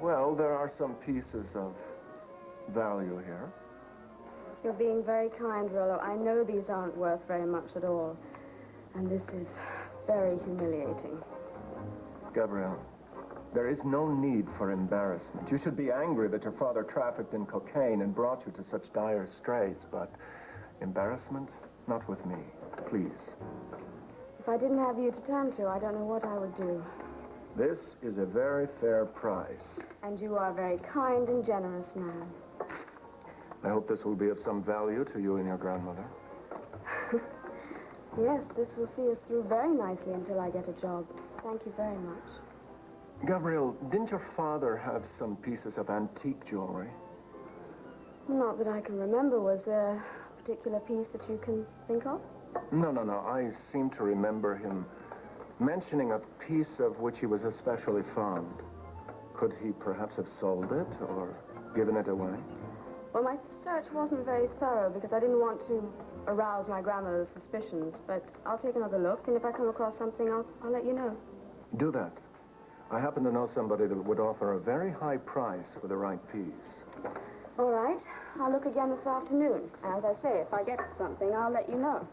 Well, there are some pieces of value here. You're being very kind, Rollo. I know these aren't worth very much at all. And this is very humiliating. Gabrielle, there is no need for embarrassment. You should be angry that your father trafficked in cocaine and brought you to such dire straits, but embarrassment? Not with me. Please. If I didn't have you to turn to, I don't know what I would do. This is a very fair price. And you are a very kind and generous man. I hope this will be of some value to you and your grandmother. Yes, this will see us through very nicely until I get a job. Thank you very much. Gabrielle, didn't your father have some pieces of antique jewelry? Not that I can remember. Was there a particular piece that you can think of? No. I seem to remember him mentioning a piece of which he was especially fond. Could he perhaps have sold it or given it away? Well, my search wasn't very thorough because I didn't want to arouse my grandmother's suspicions. But I'll take another look, and if I come across something, I'll let you know. Do that. I happen to know somebody that would offer a very high price for the right piece. All right. I'll look again this afternoon. As I say, if I get something, I'll let you know.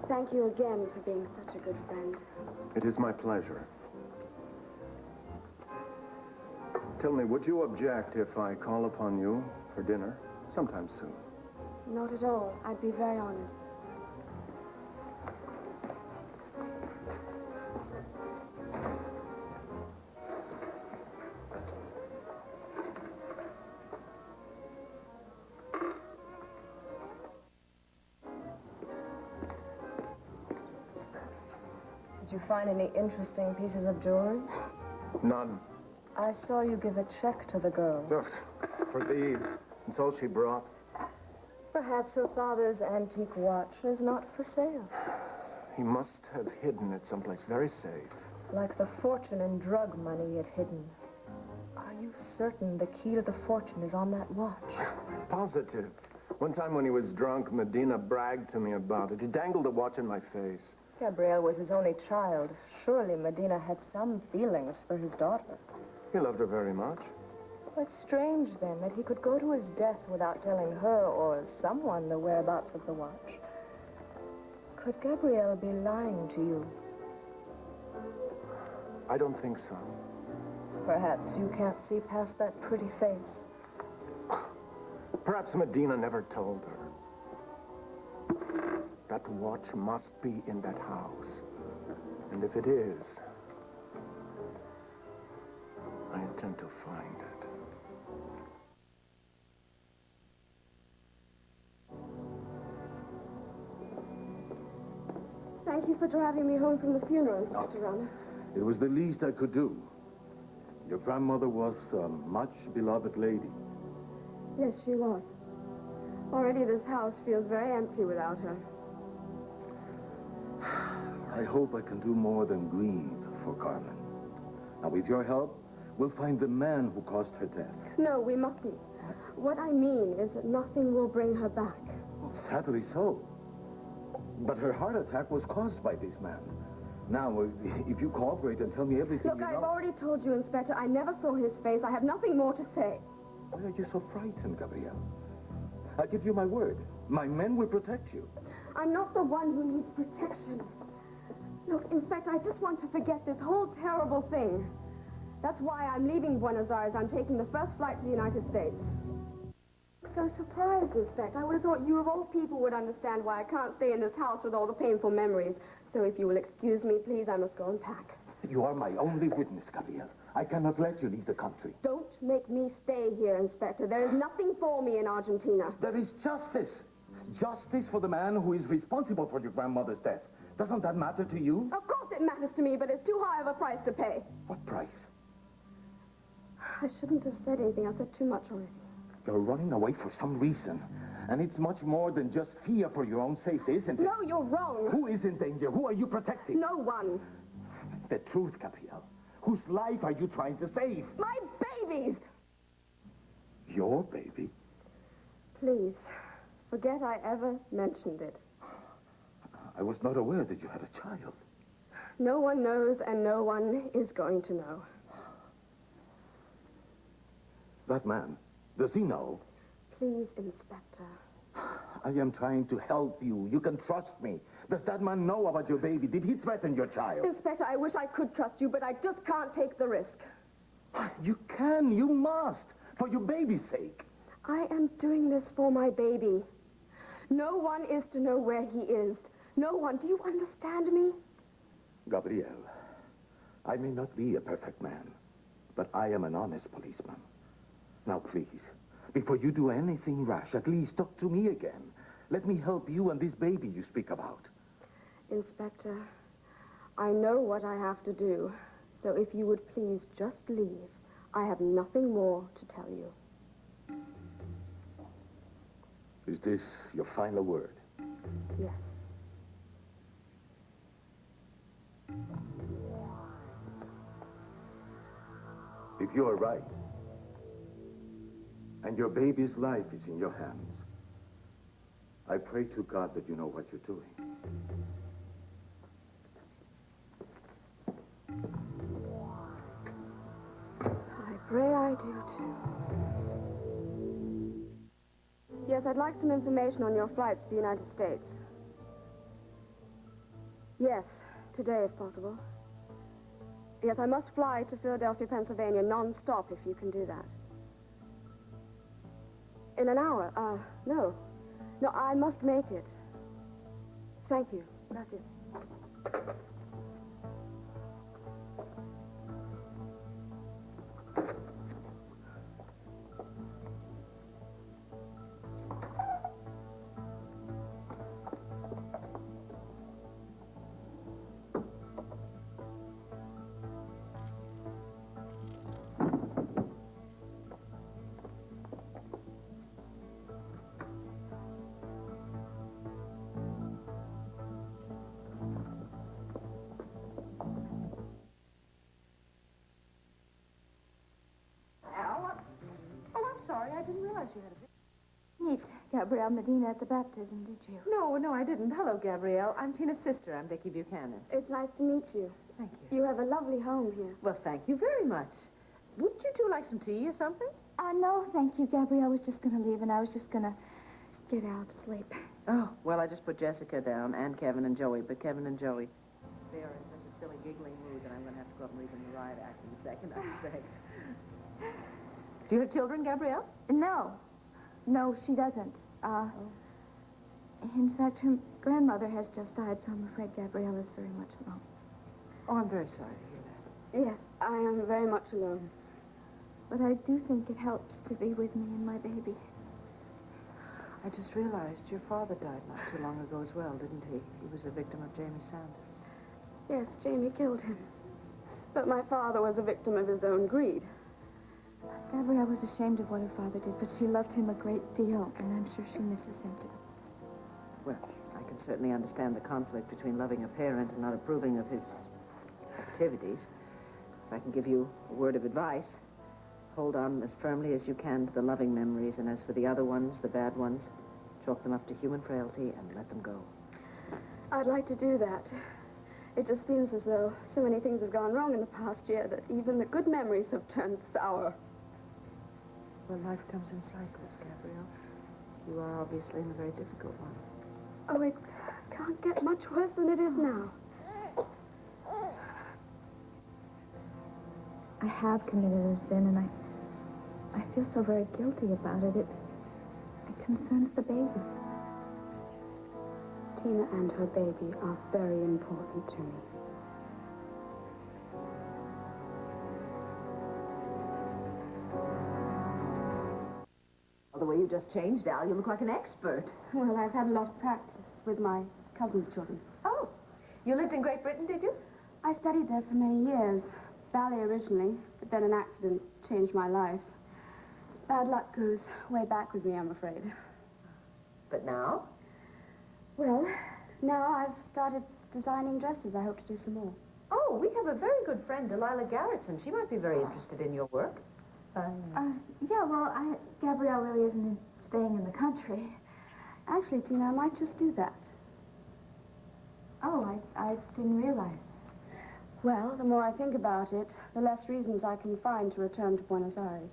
Thank you again for being such a good friend. It is my pleasure. Tell me, would you object if I call upon you for dinner sometime soon? Not at all. I'd be very honored. Did you find any interesting pieces of jewelry? None. I saw you give a check to the girl. For these. It's all she brought. Perhaps her father's antique watch is not for sale. He must have hidden it someplace very safe. Like the fortune and drug money he had hidden. Are you certain the key to the fortune is on that watch? Positive. One time when he was drunk, Medina bragged to me about it. He dangled the watch in my face. Gabrielle was his only child. Surely Medina had some feelings for his daughter. He loved her very much. It's strange, then, that he could go to his death without telling her or someone the whereabouts of the watch. Could Gabrielle be lying to you? I don't think so. Perhaps you can't see past that pretty face. Perhaps Medina never told her. That watch must be in that house. And if it is, I intend to find it. Thank you for driving me home from the funeral, Inspector Ramos. It was the least I could do. Your grandmother was a much beloved lady. Yes, she was. Already this house feels very empty without her. I hope I can do more than grieve for Carmen. Now, with your help, we'll find the man who caused her death. No, we mustn't. What I mean is that nothing will bring her back. Well, sadly so. But her heart attack was caused by this man. Now, if you cooperate and tell me everything Look, you know... I've already told you, Inspector, I never saw his face. I have nothing more to say. Why are you so frightened, Gabrielle? I give you my word. My men will protect you. I'm not the one who needs protection. Look, Inspector, I just want to forget this whole terrible thing. That's why I'm leaving Buenos Aires. I'm taking the first flight to the United States. So surprised, Inspector. I would have thought you of all people would understand why I can't stay in this house with all the painful memories. So if you will excuse me, please, I must go and pack. You are my only witness, Gabrielle. I cannot let you leave the country. Don't make me stay here, Inspector. There is nothing for me in Argentina. There is justice. Justice for the man who is responsible for your grandmother's death. Doesn't that matter to you? Of course it matters to me, but it's too high of a price to pay. What price? I shouldn't have said anything. I said too much already. You're running away for some reason. And it's much more than just fear for your own safety, isn't it? No, you're wrong. Who is in danger? Who are you protecting? No one. The truth, Gabrielle. Whose life are you trying to save? My babies! Your baby? Please, forget I ever mentioned it. I was not aware that you had a child. No one knows, and no one is going to know. That man, does he know? Please, Inspector. I am trying to help you. You can trust me. Does that man know about your baby? Did he threaten your child? Inspector, I wish I could trust you, but I just can't take the risk. You can. You must. For your baby's sake. I am doing this for my baby. No one is to know where he is. No one. Do you understand me? Gabrielle, I may not be a perfect man, but I am an honest policeman. Now, please, before you do anything rash, at least talk to me again. Let me help you and this baby you speak about. Inspector, I know what I have to do. So if you would please just leave. I have nothing more to tell you. Is this your final word? Yes. If you are right, and your baby's life is in your hands, I pray to God that you know what you're doing. I pray I do, too. Yes, I'd like some information on your flights to the United States. Yes, today if possible. Yes, I must fly to Philadelphia, Pennsylvania, non-stop if you can do that. In an hour? No. No, I must make it. Thank you. Gracias. Sorry, I didn't realize you had a... Meet Gabrielle Medina at the baptism, did you? No, I didn't. Hello, Gabrielle. I'm Tina's sister. I'm Becky Buchanan. It's nice to meet you. Thank you. You have a lovely home here. Well, thank you very much. Wouldn't you two like some tea or something? No, thank you, Gabrielle. I was just going to leave, and I was just going to get out, sleep. Oh, well, I just put Jessica down, and Kevin and Joey. But Kevin and Joey, they are in such a silly, giggling mood that I'm going to have to go up and leave them the riot act in a second, I expect. Do you have children, Gabrielle? No, she doesn't. In fact, her grandmother has just died, so I'm afraid Gabrielle is very much alone. Oh, I'm very sorry to hear that. Yes, I am very much alone. But I do think it helps to be with me and my baby. I just realized your father died not too long ago as well, didn't he? He was a victim of Jamie Sanders. Yes, Jamie killed him. But my father was a victim of his own greed. Gabrielle was ashamed of what her father did, but she loved him a great deal, and I'm sure she misses him too. Well, I can certainly understand the conflict between loving a parent and not approving of his activities. If I can give you a word of advice, hold on as firmly as you can to the loving memories, and as for the other ones, the bad ones, chalk them up to human frailty and let them go. I'd like to do that. It just seems as though so many things have gone wrong in the past year that even the good memories have turned sour. Well, life comes in cycles, Gabrielle. You are obviously in a very difficult one. Oh, it can't get much worse than it is now. I have committed a sin, and I feel so very guilty about it. It concerns the baby. Tina and her baby are very important to me. The way you just changed, Al, you look like an expert. Well, I've had a lot of practice with my cousin's children. Oh, you lived in Great Britain, did you? I studied there for many years. Ballet originally, but then an accident changed my life. Bad luck goes way back with me, I'm afraid. But now? Well, now I've started designing dresses. I hope to do some more. Oh, we have a very good friend, Delilah Garrettson. She might be very interested in your work. Yeah, well, Gabrielle really isn't staying in the country. Actually, Tina, I might just do that. Oh, I didn't realize. Well, the more I think about it, the less reasons I can find to return to Buenos Aires.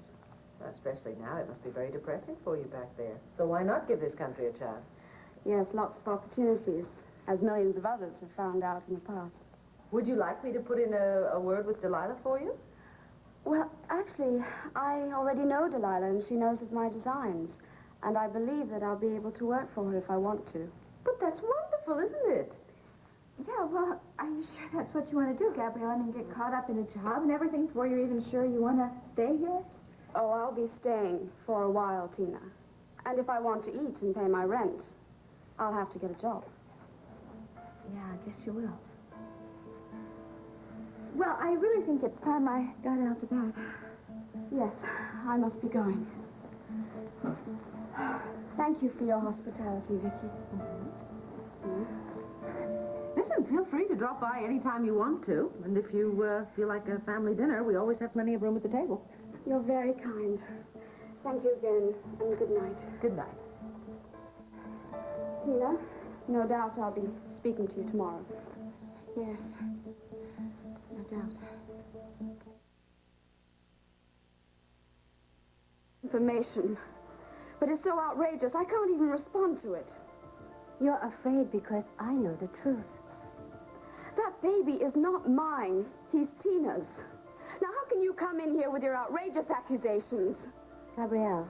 Especially now, it must be very depressing for you back there. So why not give this country a chance? Yes, lots of opportunities, as millions of others have found out in the past. Would you like me to put in a word with Delilah for you? Well, actually, I already know Delilah, and she knows of my designs. And I believe that I'll be able to work for her if I want to. But that's wonderful, isn't it? Yeah, well, are you sure that's what you want to do, Gabrielle? I mean, get caught up in a job and everything before you're even sure you want to stay here? Oh, I'll be staying for a while, Tina. And if I want to eat and pay my rent, I'll have to get a job. Yeah, I guess you will. Well, I really think it's time I got out to bed. Yes, I must be going. Thank you for your hospitality, Vicky. Listen, feel free to drop by anytime you want to. And if you feel like a family dinner, we always have plenty of room at the table. You're very kind. Thank you again, and good night. Good night. Tina, no doubt I'll be speaking to you tomorrow. Yes, no doubt. Information. But it's so outrageous, I can't even respond to it. You're afraid because I know the truth. That baby is not mine. He's Tina's. Now, how can you come in here with your outrageous accusations? Gabrielle,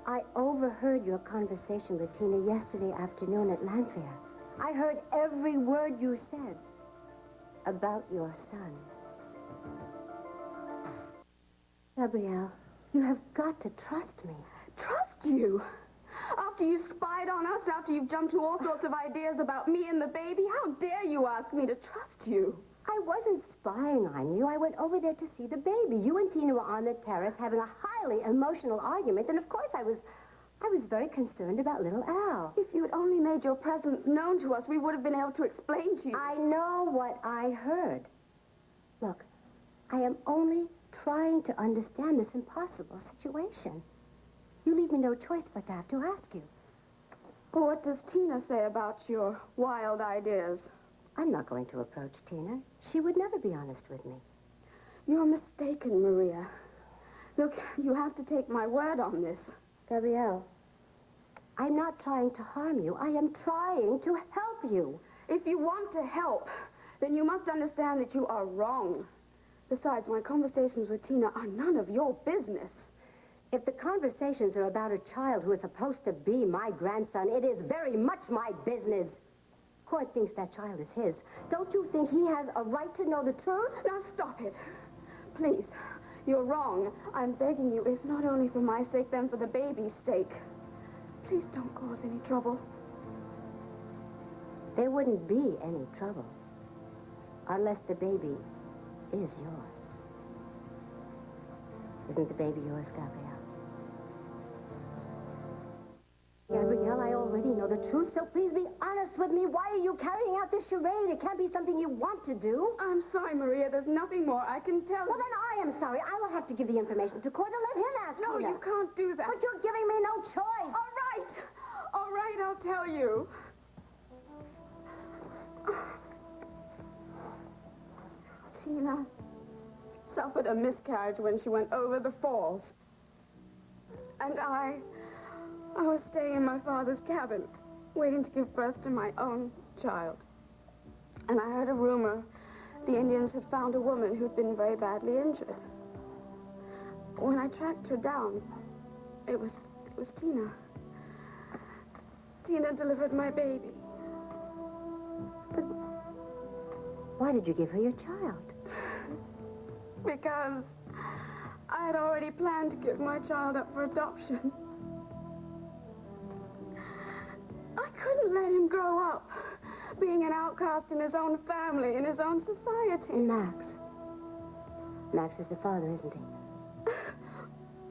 I overheard your conversation with Tina yesterday afternoon at Lanfair. I heard every word you said about your son. Gabrielle, you have got to trust me. Trust you? After you spied on us, after you've jumped to all sorts of ideas about me and the baby, how dare you ask me to trust you? I wasn't spying on you. I went over there to see the baby. You and Tina were on the terrace having a highly emotional argument, and of course I was very concerned about little Al. If you had only made your presence known to us, we would have been able to explain to you. I know what I heard. Look, I am only trying to understand this impossible situation. You leave me no choice but to have to ask you. Well, what does Tina say about your wild ideas? I'm not going to approach Tina. She would never be honest with me. You're mistaken, Maria. Look, you have to take my word on this. Gabrielle, I'm not trying to harm you. I am trying to help you. If you want to help, then you must understand that you are wrong. Besides, my conversations with Tina are none of your business. If the conversations are about a child who is supposed to be my grandson, it is very much my business. Court thinks that child is his. Don't you think he has a right to know the truth? Now, stop it. Please, you're wrong. I'm begging you, if not only for my sake, then for the baby's sake. Please don't cause any trouble. There wouldn't be any trouble unless the baby is yours. Isn't the baby yours, Gabrielle? Gabrielle, I already know the truth, so please be honest with me. Why are you carrying out this charade? It can't be something you want to do. I'm sorry, Maria. There's nothing more I can tell you. Well, then I am sorry. I will have to give the information to court and let him ask No, Tina. you can't do that. But you're giving me no choice. All right. All right, I'll tell you. Tina suffered a miscarriage when she went over the falls. And I was staying in my father's cabin, waiting to give birth to my own child. And I heard a rumor the Indians had found a woman who'd been very badly injured. When I tracked her down, it was Tina. Tina delivered my baby. But why did you give her your child? Because I had already planned to give my child up for adoption. I couldn't let him grow up being an outcast in his own family, in his own society. Max. Max is the father, isn't he?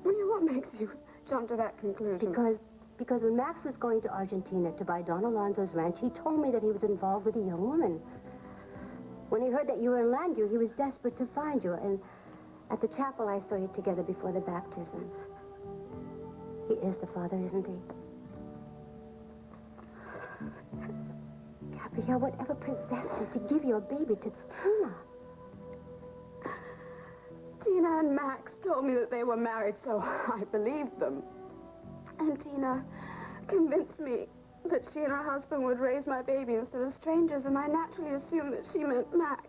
Maria, what makes you jump to that conclusion? Because when Max was going to Argentina to buy Don Alonso's ranch, he told me that he was involved with a young woman. When he heard that you were in Landview, he was desperate to find you, and at the chapel I saw you together before the baptism. He is the father, isn't he? Gabrielle, whatever possessed you to give your baby to Tina? Tina and Max told me that they were married, so I believed them. And Tina convinced me that she and her husband would raise my baby instead of strangers, and I naturally assumed that she meant Max.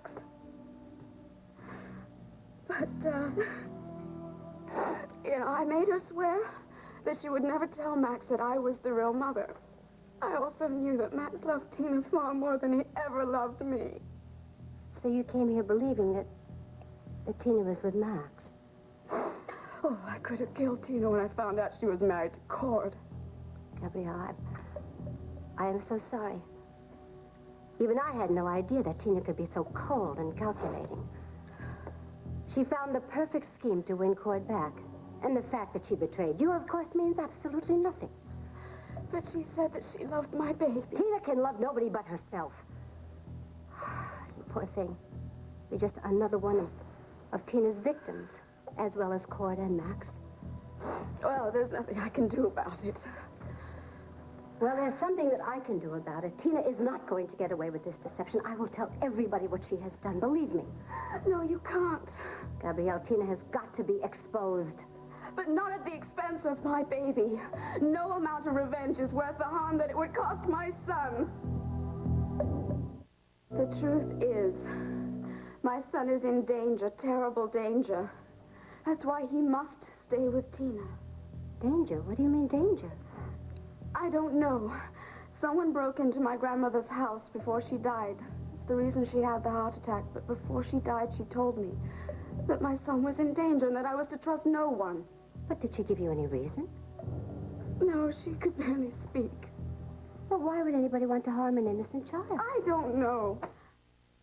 But, I made her swear that she would never tell Max that I was the real mother. I also knew that Max loved Tina far more than he ever loved me. So you came here believing that Tina was with Max? Oh, I could have killed Tina when I found out she was married to Cord. Gabrielle, I am so sorry. Even I had no idea that Tina could be so cold and calculating. She found the perfect scheme to win Cord back. And the fact that she betrayed you, of course, means absolutely nothing. But she said that she loved my baby. Tina can love nobody but herself. Poor thing. You're just another one of Tina's victims, as well as Cord and Max. Well, there's nothing I can do about it. Well, there's something that I can do about it. Tina is not going to get away with this deception. I will tell everybody what she has done. Believe me. No, you can't. Gabrielle, Tina has got to be exposed. But not at the expense of my baby. No amount of revenge is worth the harm that it would cost my son. The truth is, my son is in danger, terrible danger. That's why he must stay with Tina. Danger? What do you mean, danger? I don't know. Someone broke into my grandmother's house before she died. It's the reason she had the heart attack. But before she died, she told me that my son was in danger and that I was to trust no one. But did she give you any reason? No, she could barely speak. Well, why would anybody want to harm an innocent child? I don't know.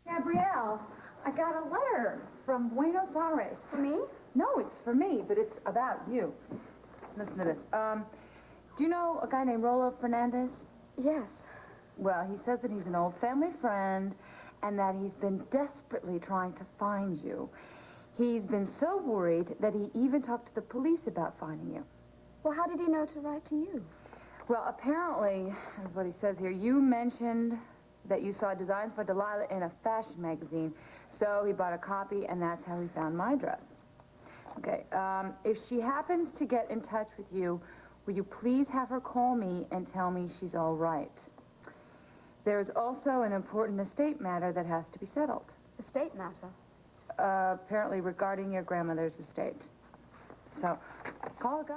Gabrielle, I got a letter from Buenos Aires. For me? No, it's for me, but it's about you. Listen to this. Do you know a guy named Rolo Fernandez? Yes. Well, he says that he's an old family friend and that he's been desperately trying to find you. He's been so worried that he even talked to the police about finding you. Well, how did he know to write to you? Well, apparently, is what he says here, you mentioned that you saw designs by Delilah in a fashion magazine, so he bought a copy, and that's how he found my address. Okay, if she happens to get in touch with you, will you please have her call me and tell me she's all right? There's also an important estate matter that has to be settled. Estate matter? Apparently regarding your grandmother's estate. So, call a guy.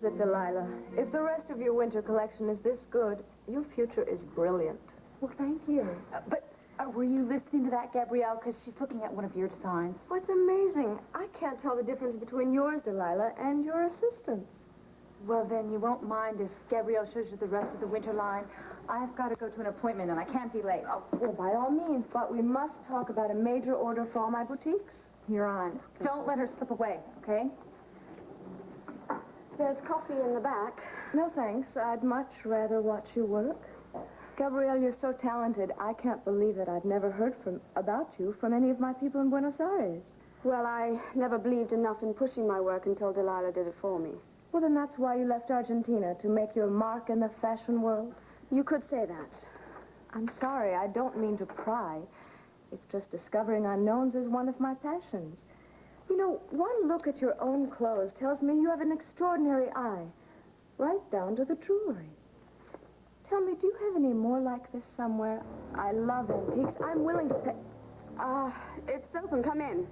Delilah, if the rest of your winter collection is this good, your future is brilliant. Well, thank you. But were you listening to that, Gabrielle? Because she's looking at one of your designs. What's amazing, I can't tell the difference between yours, Delilah, and your assistant's. Well, then you won't mind if Gabrielle shows you the rest of the winter line. I've got to go to an appointment, and I can't be late. Oh, well, by all means, but we must talk about a major order for all my boutiques. You're on. Don't let her slip away, okay? There's coffee in the back. No, thanks. I'd much rather watch you work. Gabrielle, you're so talented. I can't believe that I've never heard about you from any of my people in Buenos Aires. Well, I never believed enough in pushing my work until Delilah did it for me. Well, then that's why you left Argentina, to make your mark in the fashion world? You could say that. I'm sorry, I don't mean to pry. It's just discovering unknowns is one of my passions. You know, one look at your own clothes tells me you have an extraordinary eye, right down to the jewelry. Tell me, do you have any more like this somewhere? I love antiques. I'm willing to pay... It's open. Come in.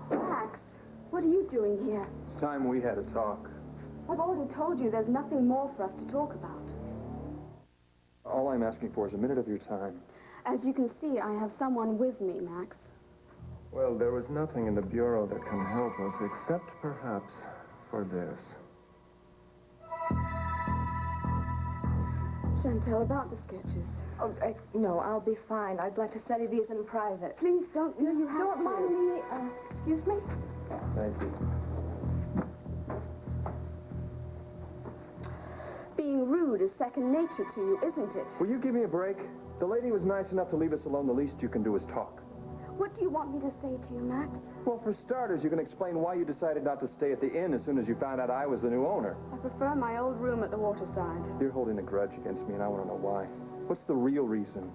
Max, what are you doing here? It's time we had a talk. I've already told you there's nothing more for us to talk about. All I'm asking for is a minute of your time. As you can see, I have someone with me, Max. Well, there was nothing in the Bureau that can help us, except perhaps for this. Chantel, about the sketches. Oh, no, I'll be fine. I'd like to study these in private. Please don't. No, you have to. Don't mind me. Excuse me? Thank you. Being rude is second nature to you, isn't it? Will you give me a break? The lady was nice enough to leave us alone. The least you can do is talk. What do you want me to say to you, Max? Well, for starters, you can explain why you decided not to stay at the inn as soon as you found out I was the new owner. I prefer my old room at the waterside. You're holding a grudge against me, and I want to know why. What's the real reason?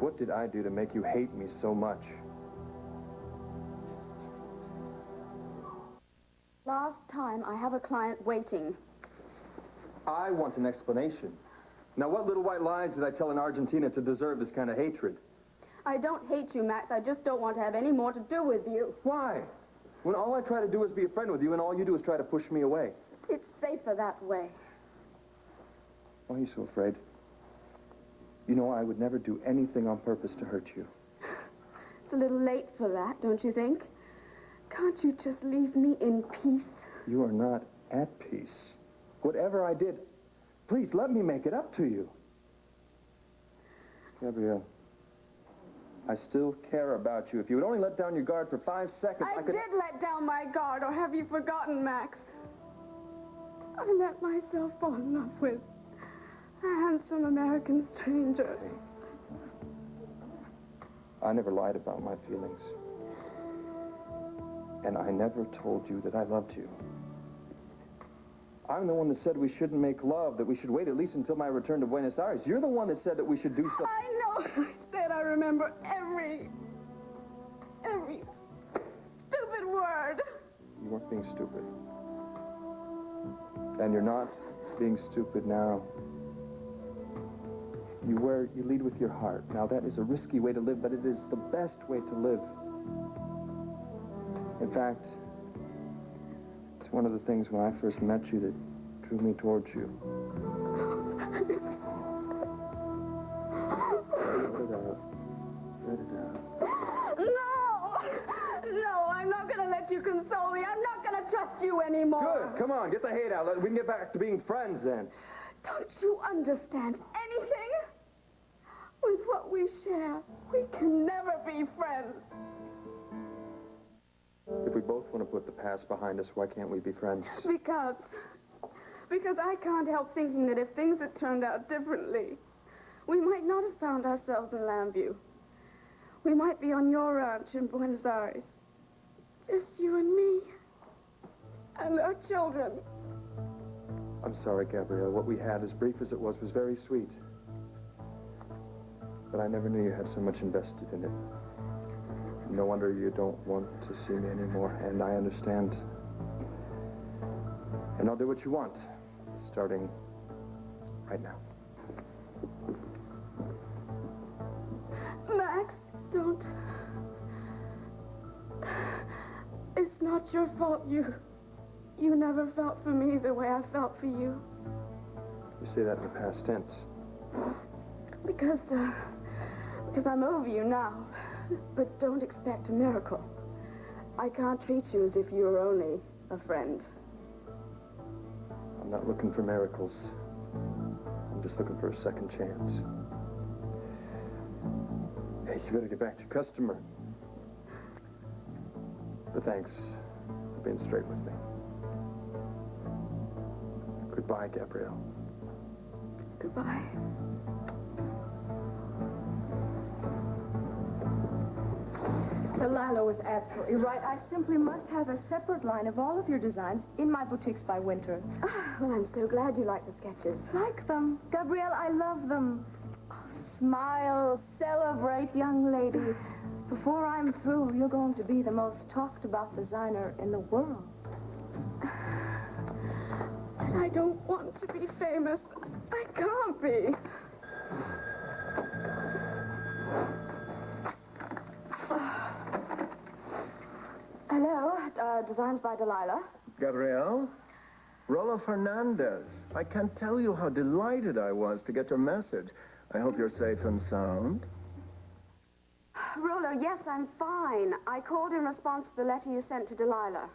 What did I do to make you hate me so much? Last time, I have a client waiting. I want an explanation. Now, what little white lies did I tell in Argentina to deserve this kind of hatred? I don't hate you, Max. I just don't want to have any more to do with you. Why? When all I try to do is be a friend with you, and all you do is try to push me away. It's safer that way. Why are you so afraid? You know, I would never do anything on purpose to hurt you. It's a little late for that, don't you think? Can't you just leave me in peace? You are not at peace. Whatever I did, please let me make it up to you. Gabrielle, I still care about you. If you would only let down your guard for 5 seconds, I could... did let down my guard, or have you forgotten, Max? I let myself fall in love with a handsome American stranger. I never lied about my feelings. And I never told you that I loved you. I'm the one that said we shouldn't make love, that we should wait at least until my return to Buenos Aires. You're the one that said that we should do so. I know. I said I remember every stupid word. You weren't being stupid. And you're not being stupid now. You lead with your heart. Now, that is a risky way to live, but it is the best way to live. In fact, it's one of the things when I first met you that drew me towards you. Let it out. Let it out. No, I'm not going to let you console me. I'm not going to trust you anymore. Good. Come on, get the hate out. We can get back to being friends then. Don't you understand anything? With what we share, we can never be friends. If we both want to put the past behind us, why can't we be friends? Because I can't help thinking that if things had turned out differently, we might not have found ourselves in Lambview. We might be on your ranch in Buenos Aires. Just you and me. And our children. I'm sorry, Gabrielle. What we had, as brief as it was very sweet. But I never knew you had so much invested in it. No wonder you don't want to see me anymore, and I understand. And I'll do what you want, starting right now. Max, don't. It's not your fault. You never felt for me the way I felt for you. You say that in the past tense. Because I'm over you now. But don't expect a miracle. I can't treat you as if you were only a friend. I'm not looking for miracles. I'm just looking for a second chance. Hey, you better get back to your customer. But thanks for being straight with me. Goodbye, Gabrielle. Goodbye. Delilah was absolutely right. I simply must have a separate line of all of your designs in my boutiques by winter. Well, I'm so glad you like the sketches. Like them. Gabrielle, I love them. Oh, smile, celebrate, young lady. Before I'm through, you're going to be the most talked about designer in the world. And I don't want to be famous. I can't be. Hello, designs by Delilah. Gabrielle? Rolo Fernandez. I can't tell you how delighted I was to get your message. I hope you're safe and sound. Rolo, yes, I'm fine. I called in response to the letter you sent to Delilah.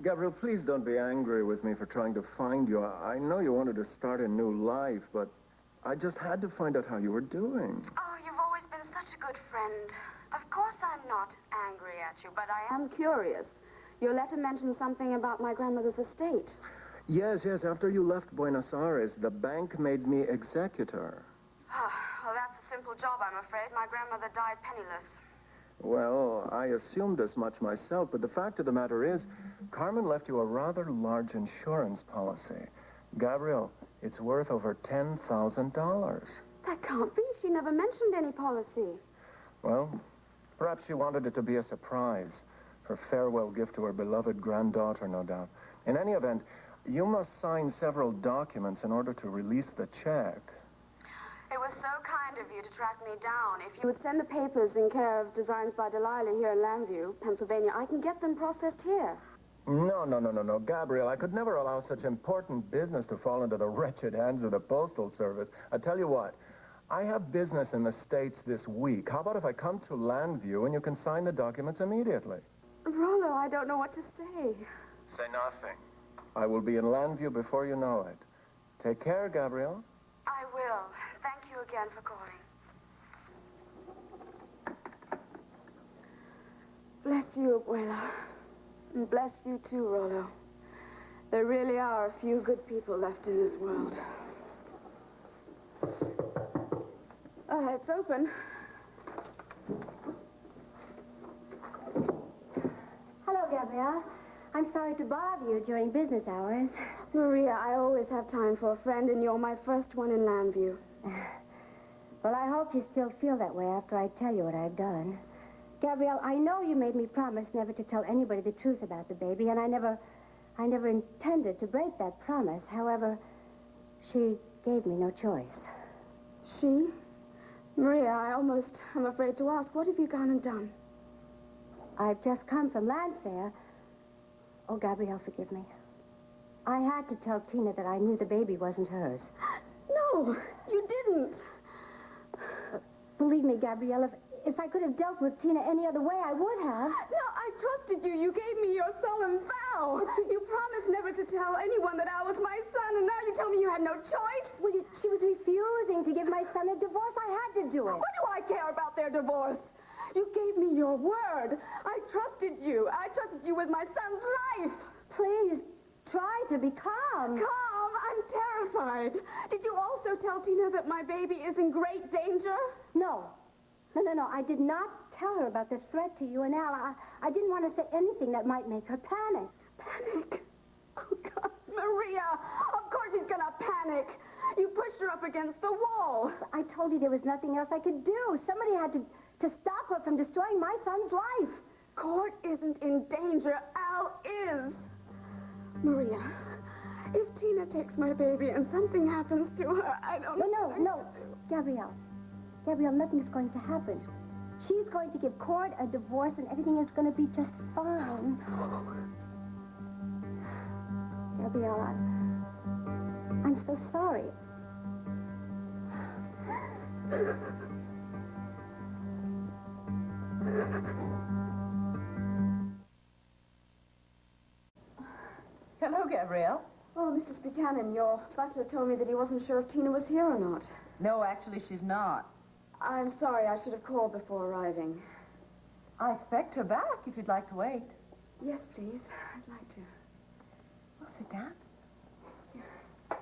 Gabrielle, please don't be angry with me for trying to find you. I know you wanted to start a new life, but I just had to find out how you were doing. Oh, you've always been such a good friend. Of course I'm not angry at you, but I am curious. Your letter mentioned something about my grandmother's estate. Yes, after you left Buenos Aires, the bank made me executor. Well, that's a simple job, I'm afraid. My grandmother died penniless. Well, I assumed as much myself, but the fact of the matter is, Carmen left you a rather large insurance policy. Gabrielle, it's worth over $10,000. That can't be. She never mentioned any policy. Well, perhaps she wanted it to be a surprise. Her farewell gift to her beloved granddaughter, no doubt. In any event, you must sign several documents in order to release the check. It was so kind of you to track me down. If you would send the papers in care of Designs by Delilah here in Llanview, Pennsylvania, I can get them processed here. No, Gabrielle, I could never allow such important business to fall into the wretched hands of the Postal Service. I tell you what, I have business in the States this week. How about if I come to Llanview and you can sign the documents immediately? Rollo, I don't know what to say. Say nothing. I will be in Llanview before you know it. Take care, Gabrielle. I will. Thank you again for calling. Bless you, Abuela. And bless you too, Rollo. There really are a few good people left in this world. It's open. Hello, Gabrielle. I'm sorry to bother you during business hours. Maria, I always have time for a friend, and you're my first one in Llanview. Well, I hope you still feel that way after I tell you what I've done. Gabrielle, I know you made me promise never to tell anybody the truth about the baby, and I never intended to break that promise. However, she gave me no choice. She? Maria, I almost am afraid to ask. What have you gone and done? I've just come from Landfair. Oh, Gabrielle, forgive me. I had to tell Tina that I knew the baby wasn't hers. No, you didn't. Believe me, Gabrielle, if I could have dealt with Tina any other way, I would have. No, I trusted you. You gave me your solemn vow. You promised never to tell anyone that I was my son, and now you tell me you had no choice. Well, she was refusing to give my son a divorce. I had to do it. What do I care about their divorce? You gave me your word. I trusted you. I trusted you with my son's life. Please, try to be calm. Calm? I'm terrified. Did you also tell Tina that my baby is in great danger? No. No. I did not tell her about the threat to you and Al. I didn't want to say anything that might make her panic. Panic? Oh, God, Maria. Of course she's gonna panic. You pushed her up against the wall. I told you there was nothing else I could do. Somebody had to stop her from destroying my son's life. Court isn't in danger. Al is. Maria, if Tina takes my baby and something happens to her, I don't know. No. Gabrielle, nothing's going to happen. She's going to give Cord a divorce and everything is going to be just fine. Gabrielle, I'm so sorry. Hello, Gabrielle. Oh, Mrs. Buchanan, your butler told me that he wasn't sure if Tina was here or not. No, actually, she's not. I'm sorry. I should have called before arriving. I expect her back if you'd like to wait. Yes, please. I'd like to. Well, sit down. Tell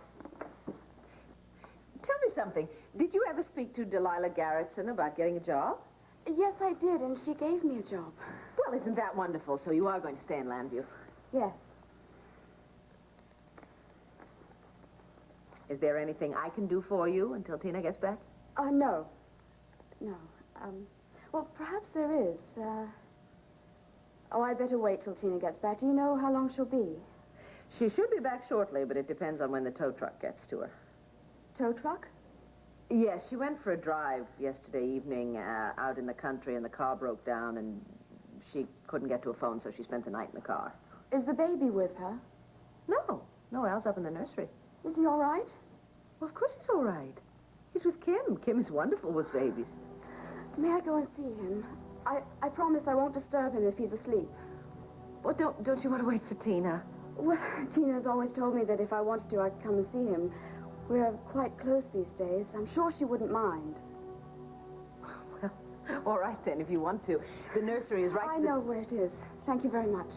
me something. Did you ever speak to Delilah Garrettson about getting a job? Yes, I did, and she gave me a job. Well, isn't that wonderful? So you are going to stay in Llanview. Yes. Is there anything I can do for you until Tina gets back? No. No. Well, perhaps there is. I'd better wait till Tina gets back. Do you know how long she'll be? She should be back shortly, but it depends on when the tow truck gets to her. Tow truck? Yes, she went for a drive yesterday evening out in the country, and the car broke down, and she couldn't get to a phone, so she spent the night in the car. Is the baby with her? No, Al's up in the nursery. Is he all right? Well, of course he's all right. He's with Kim. Kim is wonderful with babies. May I go and see him? I promise I won't disturb him if he's asleep. Well, don't you want to wait for Tina? Well, Tina's always told me that if I wanted to, I could come and see him. We're quite close these days. I'm sure she wouldn't mind. Well, all right then, if you want to. The nursery is right... I know where it is. Thank you very much.